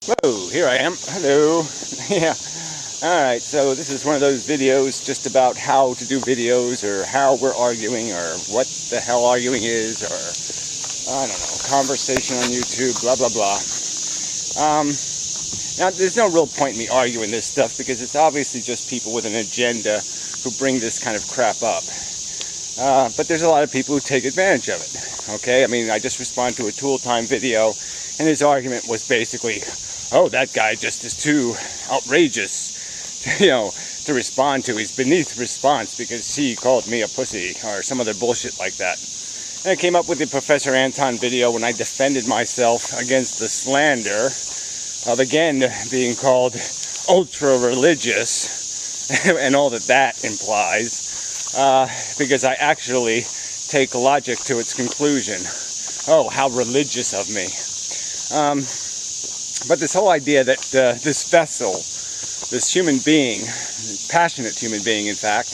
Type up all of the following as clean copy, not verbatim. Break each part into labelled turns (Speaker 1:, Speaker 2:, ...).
Speaker 1: Whoa, here I am. Hello. Yeah. Alright, so this is one of those videos just about how to do videos, or how we're arguing, or what the hell arguing is, or I don't know, conversation on YouTube, blah blah blah. Now there's no real point in me arguing this stuff because it's obviously just people with an agenda who bring this kind of crap up. But there's a lot of people who take advantage of it. Okay, I mean, I just responded to a Tool Time video, and his argument was basically, oh, that guy just is too outrageous, to respond to. He's beneath response because he called me a pussy or some other bullshit like that. And I came up with the Professor Anton video when I defended myself against the slander of, again, being called ultra-religious and all that implies, because I actually take logic to its conclusion. Oh, how religious of me. But this whole idea that this vessel, this human being, passionate human being in fact,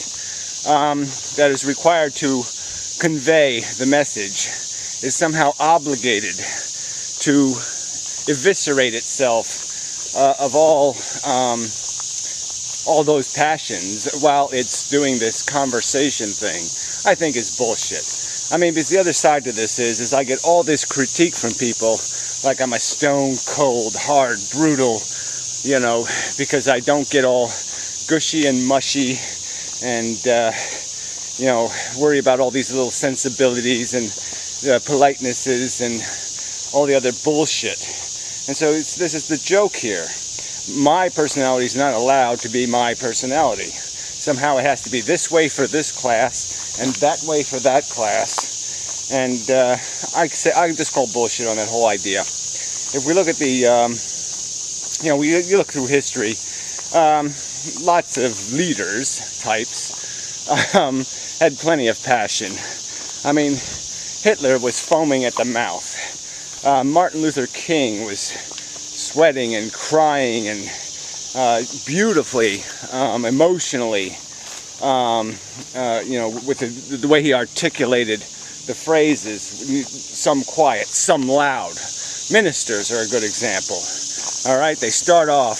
Speaker 1: that is required to convey the message is somehow obligated to eviscerate itself of all those passions while it's doing this conversation thing, I think is bullshit. I mean, because the other side to this is I get all this critique from people like I'm a stone cold, hard, brutal, because I don't get all gushy and mushy and, worry about all these little sensibilities and politenesses and all the other bullshit. And so this is the joke here. My personality is not allowed to be my personality. Somehow it has to be this way for this class and that way for that class. And I just call bullshit on that whole idea. If we look at the, you look through history, lots of leaders, types, had plenty of passion. I mean, Hitler was foaming at the mouth. Martin Luther King was sweating and crying and beautifully, emotionally, with the way he articulated the phrases, some quiet, some loud. Ministers are a good example. All right, they start off,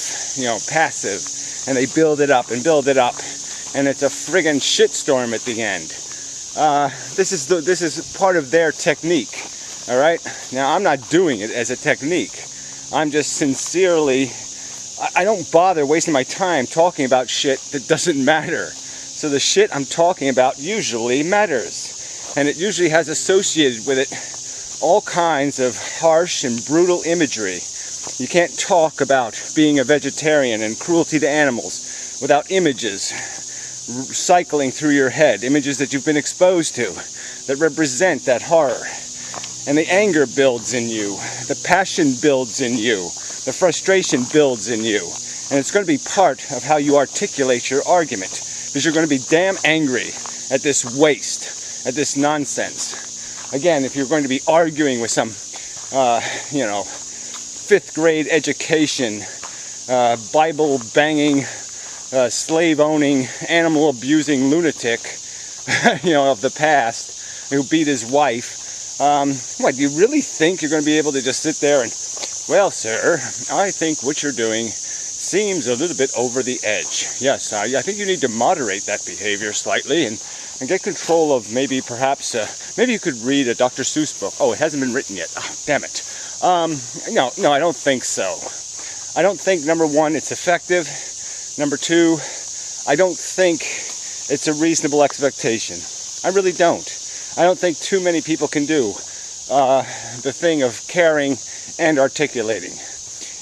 Speaker 1: passive, and they build it up and build it up, and it's a friggin' shitstorm at the end. This is part of their technique. All right. Now I'm not doing it as a technique. I'm just sincerely. I don't bother wasting my time talking about shit that doesn't matter. So the shit I'm talking about usually matters. And it usually has associated with it all kinds of harsh and brutal imagery. You can't talk about being a vegetarian and cruelty to animals without images cycling through your head, images that you've been exposed to that represent that horror. And the anger builds in you, the passion builds in you, the frustration builds in you. And it's going to be part of how you articulate your argument, because you're going to be damn angry at this waste, at this nonsense. Again, if you're going to be arguing with some, 5th grade education, Bible-banging, slave-owning, animal-abusing lunatic, of the past, who beat his wife, what, do you really think you're going to be able to just sit there and, well, sir, I think what you're doing seems a little bit over the edge. Yes, I think you need to moderate that behavior slightly and get control of maybe you could read a Dr. Seuss book. Oh, it hasn't been written yet. Oh, damn it. No, I don't think so. I don't think, number one, it's effective. Number two, I don't think it's a reasonable expectation. I really don't. I don't think too many people can do the thing of caring and articulating.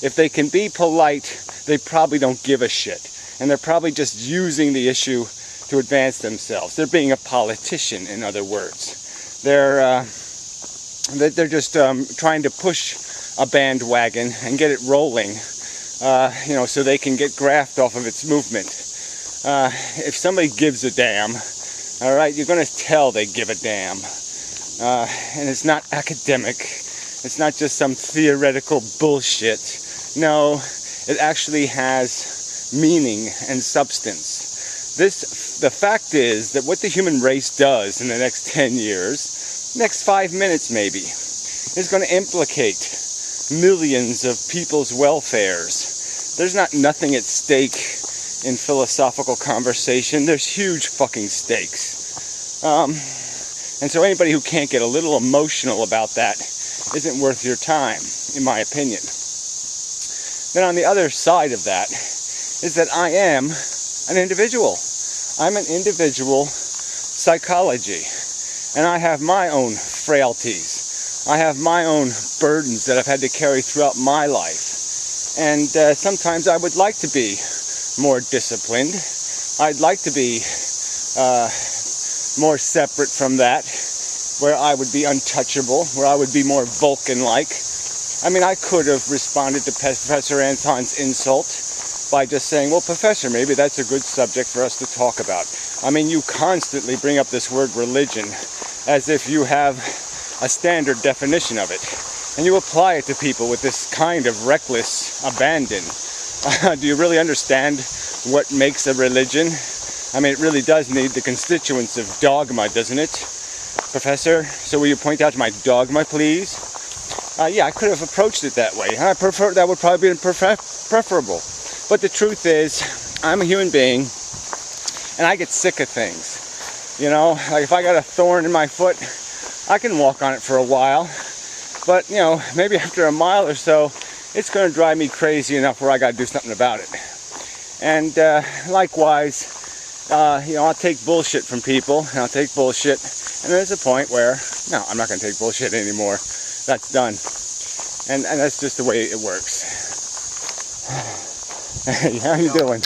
Speaker 1: If they can be polite, they probably don't give a shit. And they're probably just using the issue to advance themselves. They're being a politician, in other words. They're just trying to push a bandwagon and get it rolling, so they can get graft off of its movement. If somebody gives a damn, all right, you're going to tell they give a damn. And it's not academic. It's not just some theoretical bullshit. No, it actually has meaning and substance. The fact is that what the human race does in the next 10 years, next 5 minutes maybe, is going to implicate millions of people's welfares. There's not nothing at stake in philosophical conversation. There's huge fucking stakes. And so anybody who can't get a little emotional about that isn't worth your time, in my opinion. Then on the other side of that is that I am an individual. I'm an individual psychology. And I have my own frailties. I have my own burdens that I've had to carry throughout my life. And sometimes I would like to be more disciplined. I'd like to be more separate from that, where I would be untouchable, where I would be more Vulcan-like. I mean, I could have responded to Professor Anton's insult by just saying, well, Professor, maybe that's a good subject for us to talk about. I mean, you constantly bring up this word religion as if you have a standard definition of it, and you apply it to people with this kind of reckless abandon. Do you really understand what makes a religion? I mean, it really does need the constituents of dogma, doesn't it, Professor? So will you point out my dogma, please? Yeah, I could have approached it that way. I prefer that would probably be preferable. But the truth is, I'm a human being, and I get sick of things. You know, like if I got a thorn in my foot, I can walk on it for a while. But, you know, maybe after a mile or so, it's going to drive me crazy enough where I got to do something about it. And likewise, you know, I'll take bullshit from people, and I'll take bullshit, and there's a point where, no, I'm not going to take bullshit anymore. That's done. And that's just the way it works. Hey, how you doing?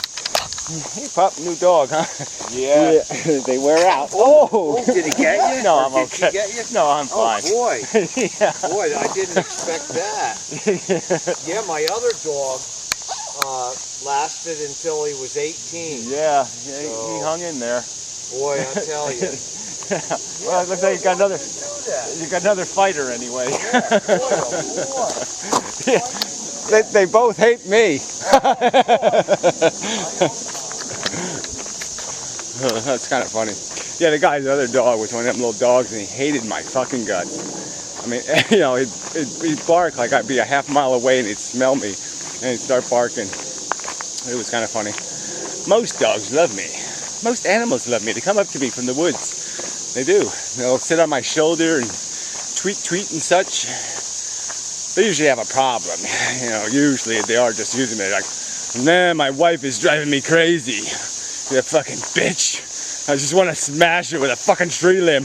Speaker 1: Hey, pup, new dog, huh?
Speaker 2: Yeah.
Speaker 1: They wear out. Oh!
Speaker 2: Did he get you?
Speaker 1: No, I'm
Speaker 2: Did
Speaker 1: okay.
Speaker 2: He get you?
Speaker 1: No, I'm fine.
Speaker 2: Oh, boy.
Speaker 1: Yeah.
Speaker 2: Boy, I didn't expect that. Yeah, my other dog lasted until he was 18.
Speaker 1: Yeah,
Speaker 2: So,
Speaker 1: he hung in there.
Speaker 2: Boy, I tell you.
Speaker 1: Well, it looks like you got another fighter anyway.
Speaker 2: Yeah, boy, oh, boy.
Speaker 1: Yeah. They both hate me. That's kind of funny. Yeah, the guy's other dog was one of them little dogs, and he hated my fucking guts. I mean, you know, he'd bark like I'd be a half mile away, and he'd smell me, and he'd start barking. It was kind of funny. Most dogs love me. Most animals love me. They come up to me from the woods. They do. They'll sit on my shoulder and tweet and such. They usually have a problem. You know, usually they are just using me like, nah, my wife is driving me crazy. You fucking bitch. I just want to smash her with a fucking tree limb.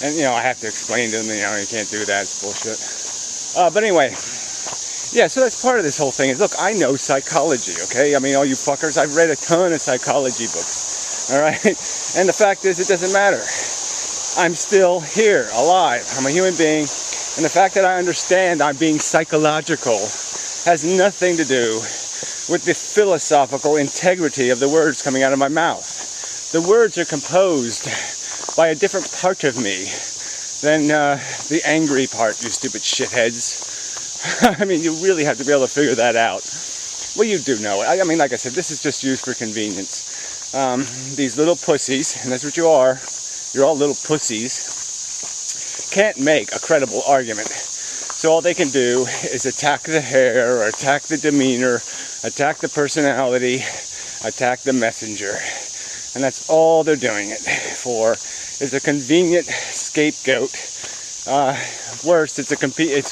Speaker 1: And, you know, I have to explain to them, you know, you can't do that. It's bullshit. But anyway, yeah, so that's part of this whole thing. Is, look, I know psychology, okay? I mean, all you fuckers, I've read a ton of psychology books, all right? And the fact is, it doesn't matter. I'm still here, alive. I'm a human being. And the fact that I understand I'm being psychological has nothing to do with the philosophical integrity of the words coming out of my mouth. The words are composed by a different part of me than the angry part, you stupid shitheads. I mean, you really have to be able to figure that out. Well, you do know it. I mean, like I said, this is just used for convenience. These little pussies, and that's what you are, you're all little pussies, can't make a credible argument. So all they can do is attack the hair, or attack the demeanor, attack the personality, attack the messenger. And that's all they're doing it for, is a convenient scapegoat. Worse, it's a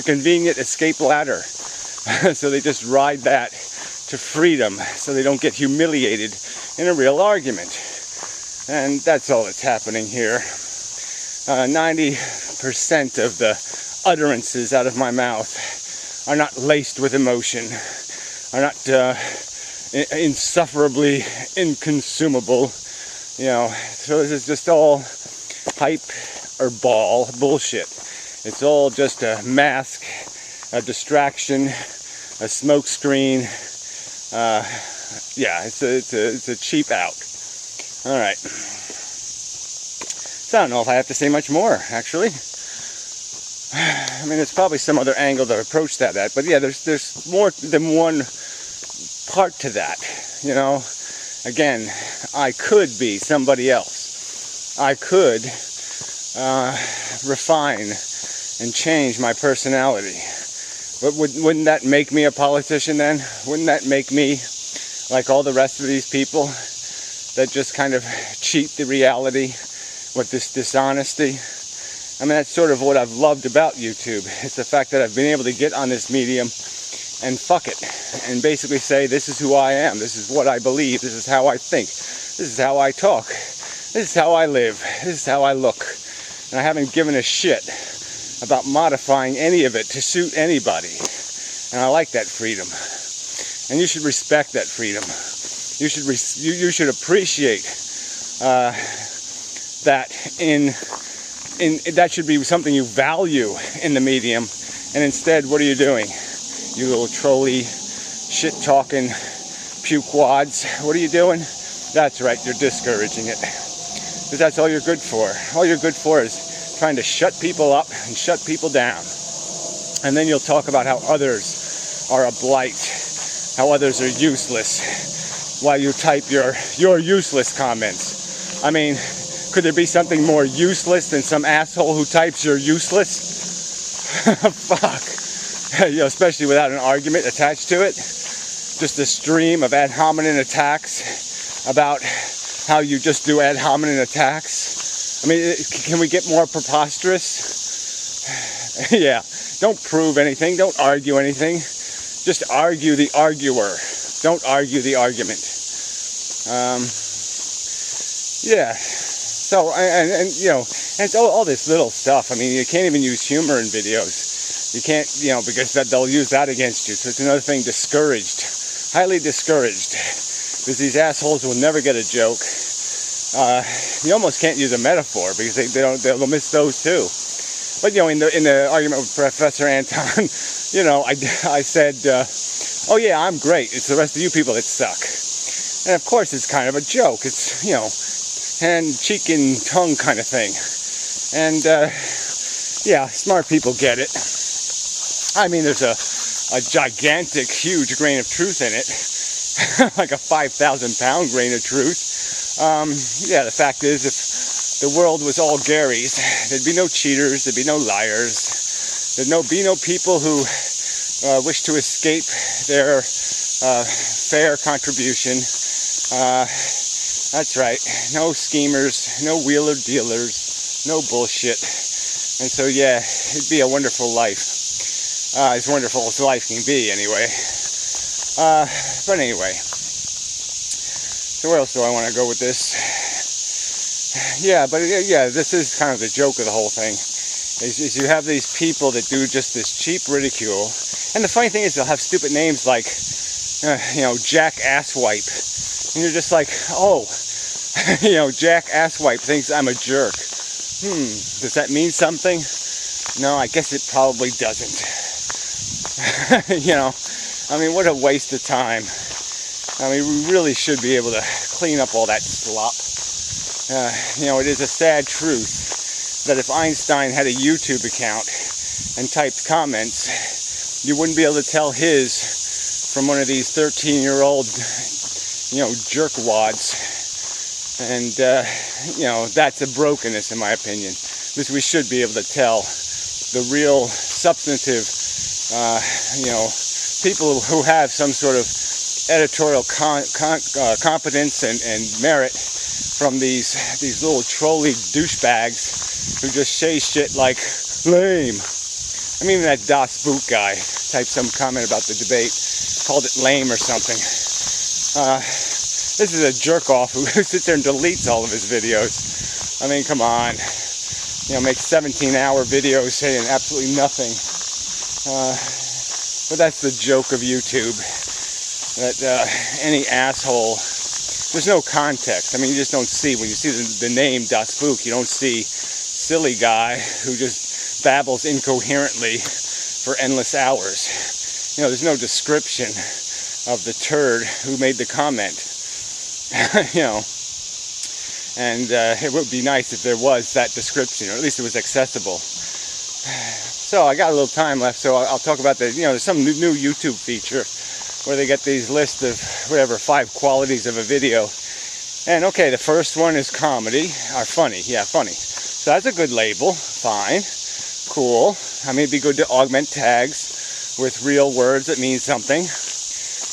Speaker 1: convenient escape ladder. So they just ride that to freedom so they don't get humiliated in a real argument. And that's all that's happening here. 90% of the utterances out of my mouth are not laced with emotion, are not insufferably inconsumable, you know. So this is just all hype or bullshit. It's all just a mask, a distraction, a smoke screen. Yeah, it's a cheap out. All right. So I don't know if I have to say much more, actually. I mean, there's probably some other angle to approach that at, but yeah, there's more than one part to that, you know. Again, I could be somebody else. I could refine and change my personality. But wouldn't that make me a politician then? Wouldn't that make me like all the rest of these people that just kind of cheat the reality with this dishonesty? I mean, that's sort of what I've loved about YouTube. It's the fact that I've been able to get on this medium and fuck it. And basically say, this is who I am. This is what I believe. This is how I think. This is how I talk. This is how I live. This is how I look. And I haven't given a shit about modifying any of it to suit anybody. And I like that freedom. And you should respect that freedom. You should appreciate that that should be something you value in the medium. And instead, what are you doing? You little trolly, shit-talking pukewads. What are you doing? That's right, you're discouraging it. Because that's all you're good for. All you're good for is trying to shut people up and shut people down. And then you'll talk about how others are a blight, how others are useless, while you type your useless comments. I mean, could there be something more useless than some asshole who types you're useless? Fuck. You know, especially without an argument attached to it. Just a stream of ad hominem attacks about how you just do ad hominem attacks. I mean, can we get more preposterous? Yeah, don't prove anything, don't argue anything. Just argue the arguer. Don't argue the argument. Yeah. So, and you know, and it's all this little stuff. I mean, you can't even use humor in videos. You can't, you know, because they'll use that against you. So it's another thing, discouraged. Highly discouraged. Because these assholes will never get a joke. You almost can't use a metaphor because they'll miss those too. But, you know, in the argument with Professor Anton, you know, I said, oh yeah, I'm great. It's the rest of you people that suck. And of course it's kind of a joke. It's, you know, hand, cheek, and tongue kind of thing. And, yeah, smart people get it. I mean, there's a gigantic, huge grain of truth in it. Like a 5,000-pound grain of truth. Yeah, the fact is, if the world was all Garys, there'd be no cheaters, there'd be no liars, there'd be no people who wish to escape their fair contribution. That's right, no schemers, no wheeler dealers, no bullshit. And so, yeah, it'd be a wonderful life. As wonderful as life can be, anyway. But anyway, so where else do I want to go with this? Yeah, but yeah, this is kind of the joke of the whole thing. Is you have these people that do just this cheap ridicule, and the funny thing is they'll have stupid names like, you know, Jack Asswipe, and you're just like, oh, you know, Jack Asswipe thinks I'm a jerk. Does that mean something? No, I guess it probably doesn't. You know, I mean, what a waste of time. I mean, we really should be able to clean up all that slop. You know, it is a sad truth that if Einstein had a YouTube account and typed comments, you wouldn't be able to tell his from one of these 13-year-old, you know, jerkwads. And, you know, that's a brokenness in my opinion. Because we should be able to tell the real substantive, you know, people who have some sort of editorial competence and merit from these little trolly douchebags who just say shit like lame. I mean, that Das Boot guy typed some comment about the debate, called it lame or something. This is a jerk off who sits there and deletes all of his videos. I mean, come on. You know, makes 17-hour videos saying absolutely nothing. But that's the joke of YouTube. That any asshole, there's no context. I mean, you just don't see, when you see the name Das Boot, you don't see silly guy who just babbles incoherently for endless hours. You know, there's no description of the turd who made the comment. You know, and it would be nice if there was that description, or at least it was accessible. So I got a little time left, so I'll talk about the, you know, there's some new YouTube feature where they get these lists of whatever 5 qualities of a video. And okay, the first one is comedy, or funny, yeah, funny. So that's a good label, fine, cool. I mean, it'd be good to augment tags with real words that mean something.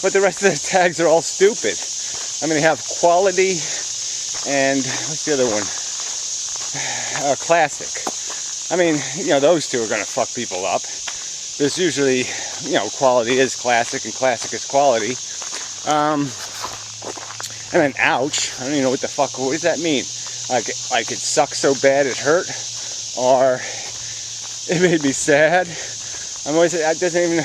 Speaker 1: But the rest of the tags are all stupid. I mean, they have quality and what's the other one? Classic. I mean, you know, those two are going to fuck people up. There's usually, you know, quality is classic and classic is quality. And then ouch, I don't even know what the fuck, what does that mean? Like it sucks so bad it hurt? Or it made me sad? I'm always, that doesn't even,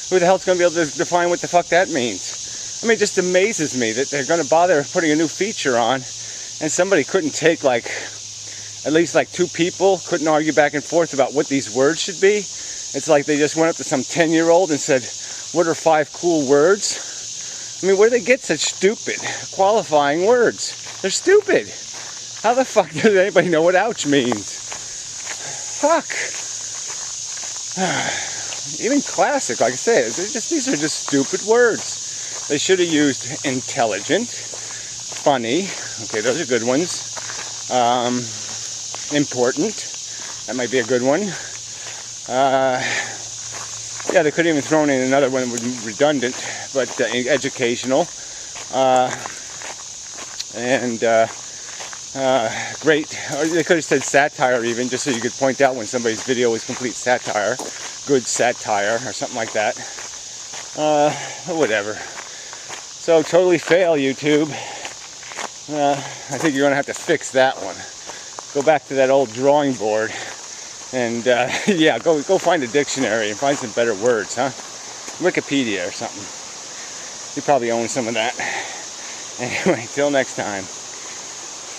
Speaker 1: who the hell's going to be able to define what the fuck that means? I mean, it just amazes me that they're going to bother putting a new feature on and somebody couldn't take like, at least like 2 people couldn't argue back and forth about what these words should be. It's like they just went up to some 10-year-old and said, what are 5 cool words? I mean, where do they get such stupid qualifying words? They're stupid. How the fuck does anybody know what ouch means? Fuck. Even classic, like I said, these are just stupid words. They should have used intelligent, funny. Okay, those are good ones. Important. That might be a good one. Yeah, they could have even thrown in another one that would be redundant, but educational. Great. Or they could have said satire even, just so you could point out when somebody's video was complete satire. Good satire, or something like that. Whatever. So, totally fail, YouTube. I think you're going to have to fix that one. Go back to that old drawing board. And yeah, go find a dictionary and find some better words, huh? Wikipedia or something. You probably own some of that. Anyway, till next time.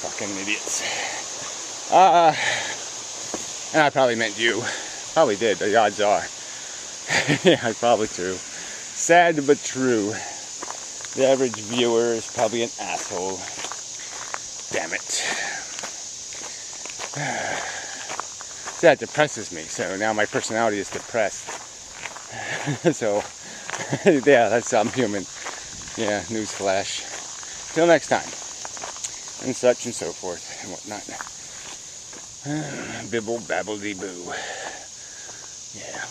Speaker 1: Fucking idiots. And I probably meant you. Probably did, the odds are. Yeah, probably true. Sad but true. The average viewer is probably an asshole. Damn it. That depresses me, so now my personality is depressed. So, yeah, I'm human. Yeah, newsflash. Till next time. And such and so forth and whatnot. Bibble babble dee boo. Yeah.